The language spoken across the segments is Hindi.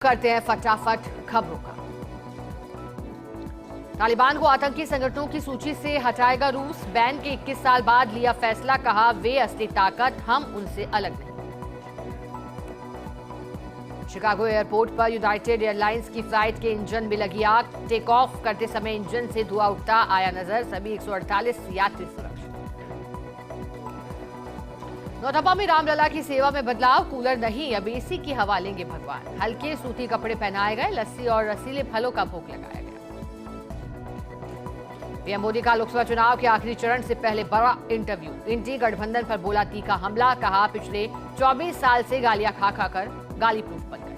करते हैं फटाफट खबरों का। तालिबान को आतंकी संगठनों की सूची से हटाएगा रूस। बैन के 21 साल बाद लिया फैसला, कहा वे असली ताकत, हम उनसे अलग नहीं। शिकागो एयरपोर्ट पर यूनाइटेड एयरलाइंस की फ्लाइट के इंजन में लगी आग। टेक ऑफ करते समय इंजन से धुआं उठता आया नजर। सभी 148 यात्री सुरक्षित। नौतपा में रामलला की सेवा में बदलाव। कूलर नहीं, अब एसी की हवा लेंगे भगवान। हल्के सूती कपड़े पहनाए गए। लस्सी और रसीले फलों का भोग लगाया गया। पीएम मोदी का लोकसभा चुनाव के आखिरी चरण से पहले बड़ा इंटरव्यू। इंडी गठबंधन पर बोला तीखा हमला, कहा पिछले 24 साल से गालियां खा खाकर गाली प्रूफ बन गए।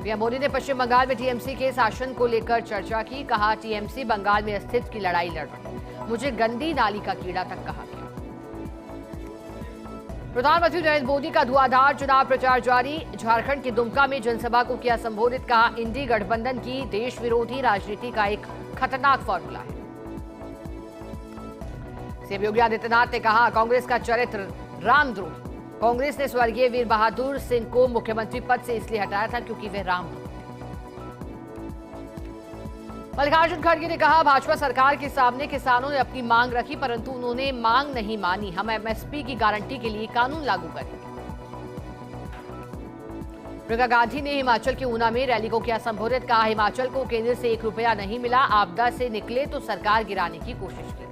पीएम मोदी ने पश्चिम बंगाल में टीएमसी के शासन को लेकर चर्चा की। कहा टीएमसी बंगाल में अस्तित्व की लड़ाई लड़ रही, मुझे गंदी नाली का कीड़ा तक कहा गया। प्रधानमंत्री नरेंद्र मोदी का धुआंधार चुनाव प्रचार जारी। झारखंड के दुमका में जनसभा को किया संबोधित। कहा इंडी गठबंधन की देश विरोधी राजनीति का एक खतरनाक फॉर्मूला है। सीएम योगी आदित्यनाथ ने कहा कांग्रेस का चरित्र रामद्रोही। कांग्रेस ने स्वर्गीय वीर बहादुर सिंह को मुख्यमंत्री पद से इसलिए हटाया था क्योंकि वे राम भक्त थे। मल्लिकार्जुन खड़गे ने कहा भाजपा सरकार के सामने किसानों ने अपनी मांग रखी, परंतु उन्होंने मांग नहीं मानी। हम एमएसपी की गारंटी के लिए कानून लागू करेंगे। प्रियंका गांधी ने हिमाचल के ऊना में रैली को किया संबोधित। कहा हिमाचल को केंद्र से 1 रुपया नहीं मिला, आपदा से निकले तो सरकार गिराने की कोशिश की।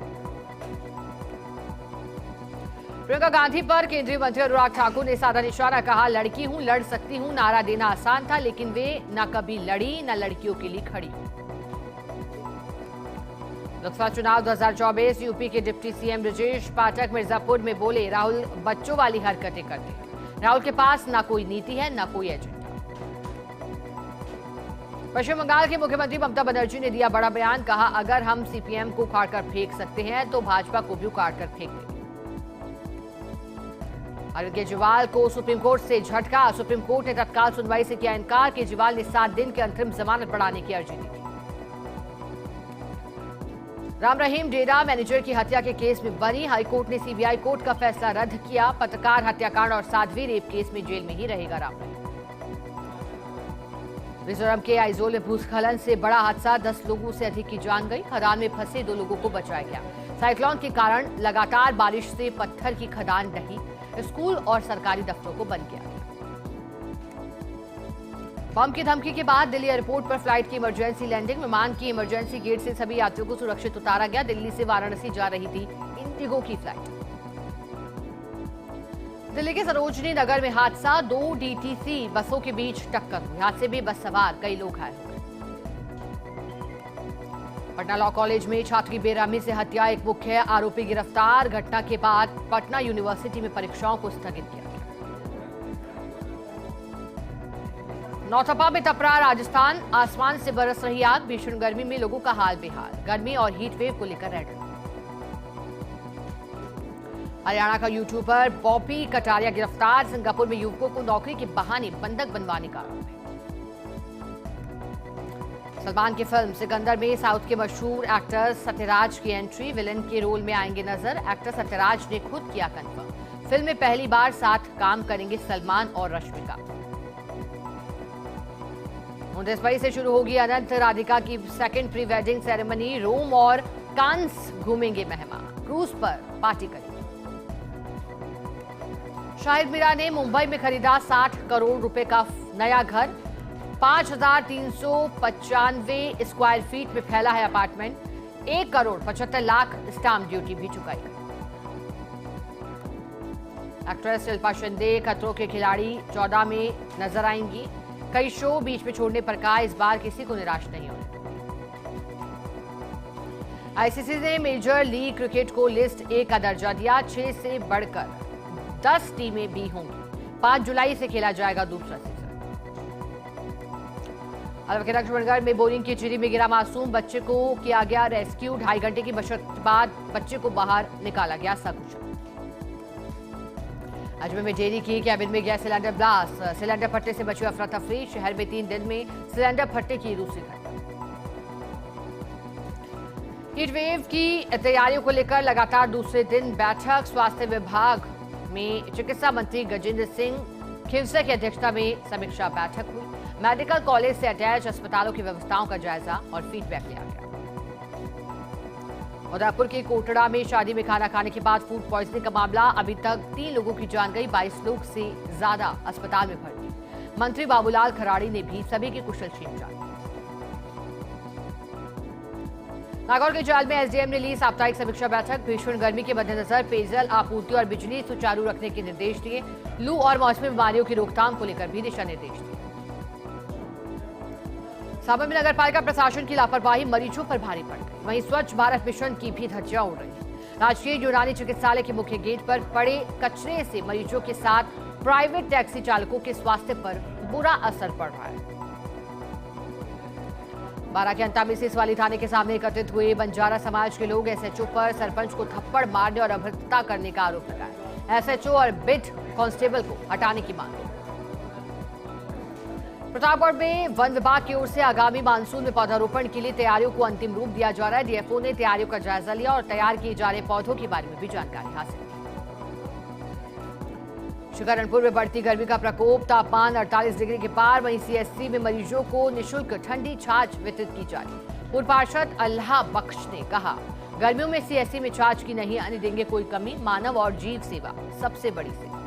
प्रियंका गांधी पर केंद्रीय मंत्री अनुराग ठाकुर ने साधा निशाना। कहा लड़की हूं, लड़ सकती हूं। नारा देना आसान था, लेकिन वे न कभी लड़ी न लड़कियों के लिए खड़ी। लोकसभा चुनाव 2024। यूपी के डिप्टी सीएम ब्रजेश पाठक मिर्जापुर में बोले राहुल बच्चों वाली हरकतें करते हैं। राहुल के पास ना कोई नीति है, ना कोई एजेंडा। पश्चिम बंगाल के मुख्यमंत्री ममता बनर्जी ने दिया बड़ा बयान। कहा अगर हम सीपीएम को उखाड़कर फेंक सकते हैं तो भाजपा को भी उखाड़कर फेंक देंगे। अरविंद केजरीवाल को सुप्रीम कोर्ट से झटका। सुप्रीम कोर्ट ने तत्काल सुनवाई से किया इनकार। केजरीवाल ने 7 दिन की अंतरिम जमानत बढ़ाने की अर्जी दी थी। राम रहीम डेरा मैनेजर की हत्या के केस में बरी। हाईकोर्ट ने सीबीआई कोर्ट का फैसला रद्द किया। पत्रकार हत्याकांड और साध्वी रेप केस में जेल में ही रहेगा राम रहीम। मिजोरम के आइजोल में भूस्खलन से बड़ा हादसा। 10 लोगों से अधिक की जान गई। खदान में फंसे 2 लोगों को बचाया गया। साइक्लोन के कारण लगातार बारिश से पत्थर की खदान ढही। स्कूल और सरकारी दफ्तरों को बंद किया गया। बम की धमकी के बाद दिल्ली एयरपोर्ट पर फ्लाइट की इमरजेंसी लैंडिंग। विमान की इमरजेंसी गेट से सभी यात्रियों को सुरक्षित उतारा गया। दिल्ली से वाराणसी जा रही थी इंडिगो की फ्लाइट। दिल्ली के सरोजनी नगर में हादसा। 2 डीटीसी बसों के बीच टक्कर हुई। हादसे में बस सवार कई लोग घायल हो गए। पटना लॉ कॉलेज में छात्र की बेरहमी से हत्या। एक मुख्य आरोपी गिरफ्तार। घटना के बाद पटना यूनिवर्सिटी में परीक्षाओं को स्थगित किया। नौतपा में तपरा राजस्थान। आसमान से बरस रही आग। भीषण गर्मी में लोगों का हाल बेहाल। गर्मी और हीट वेव को लेकर रेड अलर्ट। हरियाणा का यूट्यूबर बॉबी कटारिया गिरफ्तार। सिंगापुर में युवकों को नौकरी के बहाने बंधक बनवाने का आरोप है। सलमान की फिल्म सिकंदर में साउथ के मशहूर एक्टर सत्यराज की एंट्री। विलेन के रोल में आएंगे नजर। एक्टर सत्यराज ने खुद किया कंफर्म। फिल्म में पहली बार साथ काम करेंगे सलमान और रश्मिका। 29 मई से शुरू होगी अनंत राधिका की सेकंड प्री वेडिंग सेरेमनी। रोम और कांस घूमेंगे मेहमान। क्रूज पर पार्टी करेंगे। शाहिद मीरा ने मुंबई में खरीदा 60 करोड़ रुपए का नया घर। 5395 स्क्वायर फीट में फैला है apartment. 1 crore 75 lakh stamp duty भी चुकाई गई। एक्ट्रेस शिल्पा शिंदे खतरों के खिलाड़ी 14 में नजर आएंगी। कई शो बीच में छोड़ने पर कहा इस बार किसी को निराश नहीं होना। आईसीसी ने मेजर लीग क्रिकेट को लिस्ट A का दर्जा दिया। 6 से बढ़कर 10 टीमें भी होंगी। 5 जुलाई से खेला जाएगा दूसरा सीजन। अलवर के लक्ष्मणगढ़ में बोरिंग की चिरी में गिरा मासूम बच्चे को किया गया रेस्क्यू। 2.5 घंटे की मशक्कत बाद बच्चे को बाहर निकाला गया सकुशल। अजमेर में डेयरी की कैबिन में गैस सिलेंडर ब्लास्ट। सिलेंडर फटने से बची अफरा तफरी। शहर में 3 दिन में सिलेंडर फटने की दूसरी घटना। हीट वेव की तैयारियों को लेकर लगातार दूसरे दिन बैठक। स्वास्थ्य विभाग में चिकित्सा मंत्री गजेंद्र सिंह खींवसर की अध्यक्षता में समीक्षा बैठक हुई। मेडिकल कॉलेज से अटैच अस्पतालों की व्यवस्थाओं का जायजा और फीडबैक लिया गया। उदयपुर के कोटड़ा में शादी में खाना खाने के बाद फूड पॉइजनिंग का मामला, अभी तक 3 लोगों की जान गई, 22 लोग से ज्यादा अस्पताल में भर्ती। मंत्री बाबूलाल खराड़ी ने भी सभी की कुशलक्षेम जानी। नागौर के जेल में एसडीएम ने ली साप्ताहिक समीक्षा बैठक। भीषण गर्मी के मद्देनजर पेयजल आपूर्ति और बिजली सुचारू रखने के निर्देश दिए। लू और मौसमी बीमारियों की रोकथाम को लेकर भी दिशा निर्देश दिए। साबर में नगर पालिका प्रशासन की लापरवाही मरीजों पर भारी पड़ गई। वहीं स्वच्छ भारत मिशन की भी धज्जियां उड़ रही है। राजकीय यूनानी चिकित्सालय के मुख्य गेट पर पड़े कचरे से मरीजों के साथ प्राइवेट टैक्सी चालकों के स्वास्थ्य पर बुरा असर पड़ रहा है। बारां के अंता में सिसवाली थाने के सामने एकत्रित हुए बंजारा समाज के लोग एसएचओ पर सरपंच को थप्पड़ मारने और अभद्रता करने का आरोप लगाया। एसएचओ और बिट कांस्टेबल को हटाने की मांग की। प्रतापगढ़ में वन विभाग की ओर से आगामी मानसून में पौधारोपण के लिए तैयारियों को अंतिम रूप दिया जा रहा है। डीएफओ ने तैयारियों का जायजा लिया और तैयार किए जा रहे पौधों के बारे में भी जानकारी हासिल की। शिकारणपुर में बढ़ती गर्मी का प्रकोप, तापमान 48 डिग्री के पार। वहीं सीएससी में मरीजों को निःशुल्क ठंडी छाछ वितरित की जा रही। पूर्व पार्षद अल्लाह बख्श ने कहा, गर्मियों में सीएससी में छाछ की नहीं आने देंगे कोई कमी। मानव और जीव सेवा सबसे बड़ी सेवा।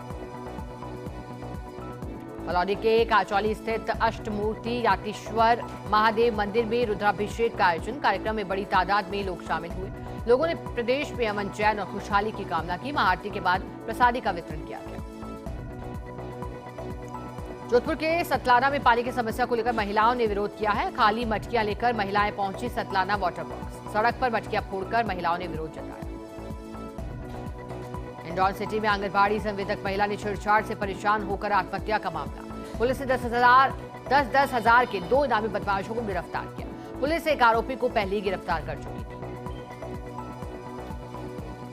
फलौदी के काचौली स्थित अष्टमूर्ति यातीश्वर महादेव मंदिर में रुद्राभिषेक का आयोजन। कार्यक्रम में बड़ी तादाद में लोग शामिल हुए। लोगों ने प्रदेश में अमन, चैन और खुशहाली की कामना की। महाआरती के बाद प्रसादी का वितरण किया गया। जोधपुर के सतलाना में पानी की समस्या को लेकर महिलाओं ने विरोध किया है। खाली मटकियां लेकर महिलाएं पहुंची सतलाना वाटर बॉक्स। सड़क पर मटकियां फोड़कर महिलाओं ने विरोध जताया। इंदौर सिटी में आंगनबाड़ी संवेदक महिला ने छेड़छाड़ से परेशान होकर आत्महत्या का मामला। पुलिस ने 10,000 के 2 इनामी बदमाशों को गिरफ्तार किया। पुलिस एक आरोपी को पहले ही गिरफ्तार कर चुकी थी।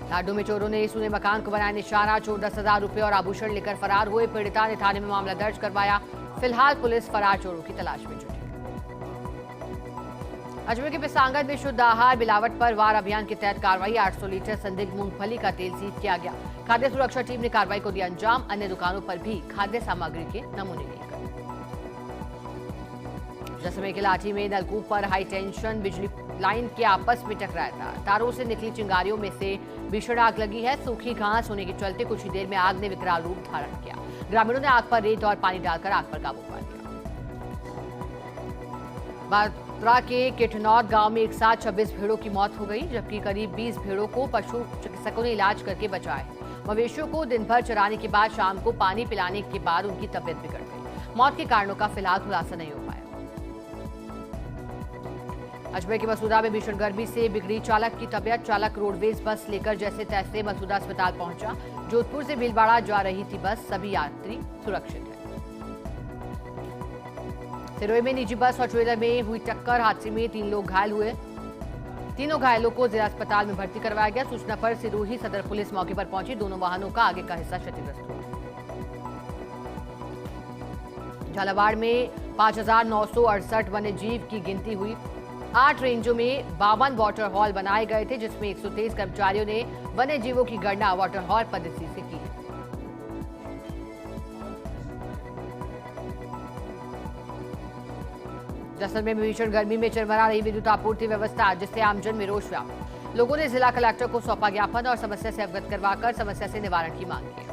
लाडू में चोरों ने सूने मकान को बनाया निशाना। चोर 10,000 रुपए और आभूषण लेकर फरार हुए। पीड़िता ने थाने में मामला दर्ज करवाया। फिलहाल पुलिस फरार चोरों की तलाश में जुटी। अजमेर के पिसांगद में शुद्ध आहार मिलावट पर वार अभियान के तहत कार्रवाई। 800 लीटर संदिग्ध मूंगफली का तेल सीज किया गया। खाद्य सुरक्षा टीम ने कार्रवाई को दिया अंजाम। अन्य दुकानों पर भी खाद्य सामग्री के नमूने लिए गए। जैसलमेर के लाठी में नलकूप पर हाई टेंशन बिजली लाइन के आपस में टकराया था। तारों से निकली चिंगारियों में से भीषण आग लगी है। सूखी घास होने के चलते कुछ ही देर में आग ने विकराल रूप धारण किया। ग्रामीणों ने आग पर रेत और पानी डालकर आग पर काबू पा लिया। बात्रा के किठनौद गांव में एक साथ 26 भेड़ों की मौत हो गई, जबकि करीब 20 भेड़ों को पशु चिकित्सकों ने इलाज करके बचाया। मवेशियों को दिन भर चराने के बाद शाम को पानी पिलाने के बाद उनकी तबीयत बिगड़ गई। मौत के कारणों का फिलहाल खुलासा नहीं हो पाया। अजमेर के मसूदा में भीषण गर्मी से बिगड़ी चालक की तबीयत। चालक रोडवेज बस लेकर जैसे तैसे मसूदा अस्पताल पहुंचा। जोधपुर से भीलवाड़ा जा रही थी बस। सभी यात्री सुरक्षित हैं। सिरोही में निजी बस और ट्रेलर में हुई टक्कर। हादसे में 3 लोग घायल हुए। तीनों घायलों को जिला अस्पताल में भर्ती करवाया गया। सूचना पर सिरोही सदर पुलिस मौके पर पहुंची। दोनों वाहनों का आगे का हिस्सा क्षतिग्रस्त हुआ। झालावाड़ में 5,968 वन्य जीव की गिनती हुई। 8 रेंजों में 52 वाटर हॉल बनाए गए थे, जिसमें 123 कर्मचारियों ने वन्य जीवों की गणना वाटर हॉल पद्धति से की है। जैसलमेर में भीषण गर्मी में चरमरा रही विद्युत आपूर्ति व्यवस्था, जिससे आमजन में रोष व्याप्त। लोगों ने जिला कलेक्टर को सौंपा ज्ञापन और समस्या से अवगत करवाकर समस्या से निवारण की मांग की।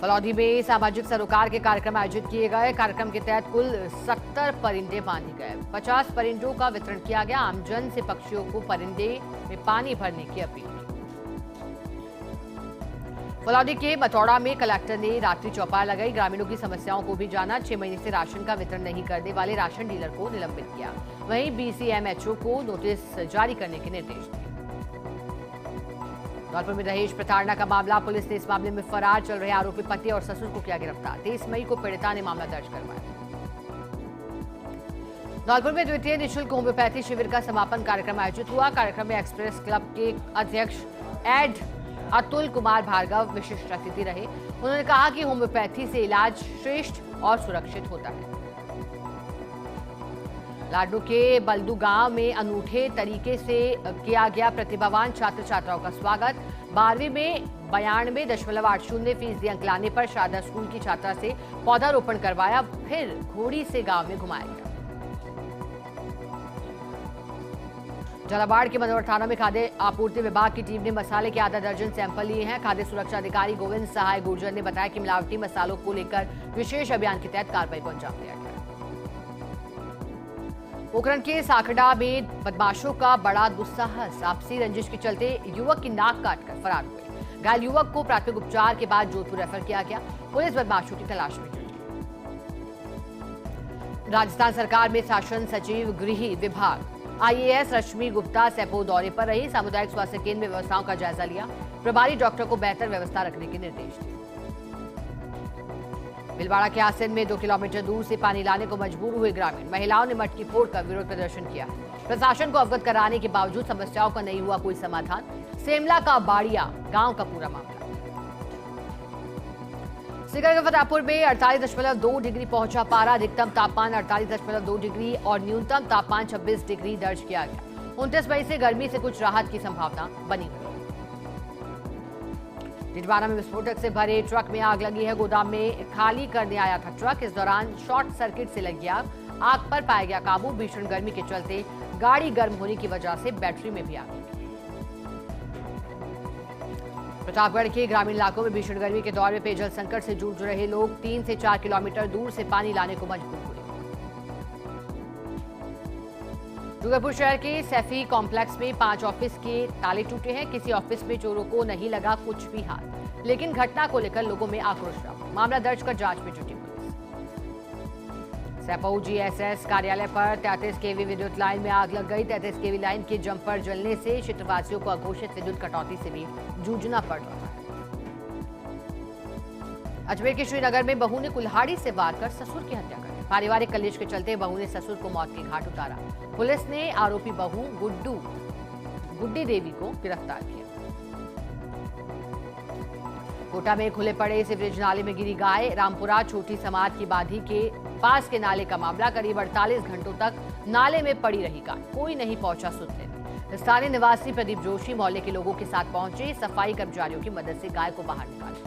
फलौदी में सामाजिक सरोकार के कार्यक्रम आयोजित किए गए। कार्यक्रम के तहत कुल 70 परिंदे बांधे गए। 50 परिंदों का वितरण किया गया। आमजन से पक्षियों को परिंदे में पानी भरने की अपील की। फलौदी के बतौड़ा में कलेक्टर ने रात्रि चौपाल लगाई। ग्रामीणों की समस्याओं को भी जाना। 6 महीने से राशन का वितरण नहीं करने वाले राशन डीलर को निलंबित किया। वहीं बीसीएमएचओ को नोटिस जारी करने के निर्देश दिए। धौलपुर में दहेज प्रताड़ना का मामला। पुलिस ने इस मामले में फरार चल रहे आरोपी पति और ससुर को किया गिरफ्तार। 23 मई को पीड़िता ने मामला दर्ज करवाया। धौलपुर में द्वितीय निःशुल्क होम्योपैथी शिविर का समापन कार्यक्रम आयोजित हुआ। कार्यक्रम में एक्सप्रेस क्लब के अध्यक्ष एड अतुल कुमार भार्गव विशिष्ट अतिथि रहे। उन्होंने कहा कि होम्योपैथी से इलाज श्रेष्ठ और सुरक्षित होता है। लाडनू के बलदू गांव में अनूठे तरीके से किया गया प्रतिभावान छात्र छात्राओं का स्वागत। 12वीं में 92.80% अंक लाने पर शारदा स्कूल की छात्रा से पौधारोपण करवाया, फिर घोड़ी से गांव में घुमाया गया। झालावाड़ के मनोहर थाना में खाद्य आपूर्ति विभाग की टीम ने मसाले के आधा दर्जन सैंपल लिए हैं। खाद्य सुरक्षा अधिकारी गोविंद सहाय गुर्जर ने बताया कि मिलावटी मसालों को लेकर विशेष अभियान के तहत कार्रवाई को अंजाम दिया गया। पोखरण के साखड़ा में बदमाशों का बड़ा दुस्साहस। आपसी रंजिश के चलते युवक की नाक काटकर फरार हुए। घायल युवक को प्राथमिक उपचार के बाद जोधपुर रेफर किया गया। पुलिस बदमाशों की तलाश में जुटी। राजस्थान सरकार में शासन सचिव गृह विभाग IAS रश्मि गुप्ता सेपो दौरे पर रही। सामुदायिक स्वास्थ्य केंद्र में व्यवस्थाओं का जायजा लिया। प्रभारी डॉक्टर को बेहतर व्यवस्था रखने के निर्देश दिए। भिलवाड़ा के आसन में 2 किलोमीटर दूर से पानी लाने को मजबूर हुए ग्रामीण। महिलाओं ने मटकी फोड़कर विरोध प्रदर्शन किया। प्रशासन को अवगत कराने के बावजूद समस्याओं का नहीं हुआ कोई समाधान। सेमला का बाड़िया गांव का पूरा मामला। सीकर के फतेहपुर में 48.2 डिग्री पहुंचा पारा। अधिकतम तापमान 48.2 डिग्री और न्यूनतम तापमान 26 डिग्री दर्ज किया गया। 29 मई से गर्मी से कुछ राहत की संभावना बनी हुई है। टिटवाना में विस्फोटक से भरे ट्रक में आग लगी है। गोदाम में खाली करने आया था ट्रक। इस दौरान शॉर्ट सर्किट से लगी आग पर पाया गया काबू। भीषण गर्मी के चलते गाड़ी गर्म होने की वजह से बैटरी में भी आग लगी। प्रतापगढ़ के ग्रामीण इलाकों में भीषण गर्मी के दौर में पेयजल संकट से जूझ रहे लोग 3 से 4 किलोमीटर दूर से पानी लाने को मजबूर हुए। डूंगरपुर शहर के सैफी कॉम्प्लेक्स में 5 ऑफिस के ताले टूटे हैं। किसी ऑफिस में चोरों को नहीं लगा कुछ भी हाथ, लेकिन घटना को लेकर लोगों में आक्रोश रहा। मामला दर्ज कर जांच में जुटी पुलिस। सैपऊ GSS कार्यालय पर 33 kV विद्युत लाइन में आग लग गई। 33 kV लाइन के जंपर जलने से क्षेत्रवासियों को अघोषित विद्युत कटौती से भी जूझना पड़ रहा है। अजमेर के श्रीनगर में बहू ने कुल्हाड़ी से वार कर ससुर की हत्या कर दी। पारिवारिक कलेश के चलते बहू ने ससुर को मौत के घाट उतारा। पुलिस ने आरोपी बहू गुड्डी देवी को गिरफ्तार किया। कोटा में खुले पड़े सीवरेज नाले में गिरी गाय। रामपुरा छोटी समाज की बाधी के पास के नाले का मामला। करीब 48 घंटों तक नाले में पड़ी रही गाय, कोई नहीं पहुंचा सुनने। स्थानीय निवासी प्रदीप जोशी मोहल्ले के लोगों के साथ पहुंचे। सफाई कर्मचारियों की मदद से गाय को बाहर निकाला।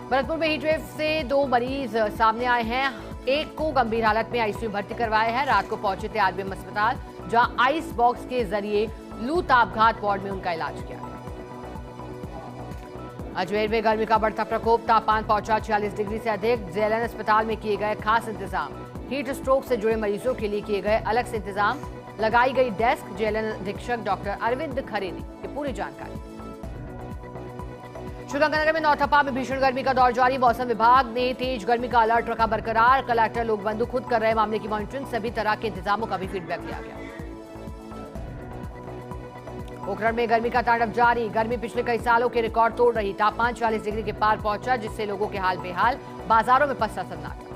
भरतपुर में हीटवेव से 2 मरीज सामने आए हैं। एक को गंभीर हालत में आईसीयू भर्ती करवाया है। रात को पहुंचे थे RBM अस्पताल, जहां आइस बॉक्स के जरिए लू तापघात वार्ड में उनका इलाज किया गया। अजमेर में गर्मी का बढ़ता प्रकोप। तापमान पहुंचा 46 डिग्री से अधिक। जेएलएन अस्पताल में किए गए खास इंतजाम। हीट स्ट्रोक से जुड़े मरीजों के लिए किए गए अलग से इंतजाम। लगाई गई डेस्क। जेएलएन अधीक्षक डॉक्टर अरविंद खरे ने ये पूरी जानकारी। श्रीगंगानगर में नौथपा में भीषण गर्मी का दौर जारी। मौसम विभाग ने तेज गर्मी का अलर्ट रखा बरकरार। कलेक्टर लोकबंधु खुद कर रहे मामले की मॉनिटरिंग। सभी तरह के इंतजामों का भी फीडबैक लिया गया। पोखरण में गर्मी का तांडव जारी। गर्मी पिछले कई सालों के रिकॉर्ड तोड़ रही। तापमान 40 डिग्री के पार पहुंचा, जिससे लोगों के हाल बेहाल। बाजारों में पसरा सन्नाटा।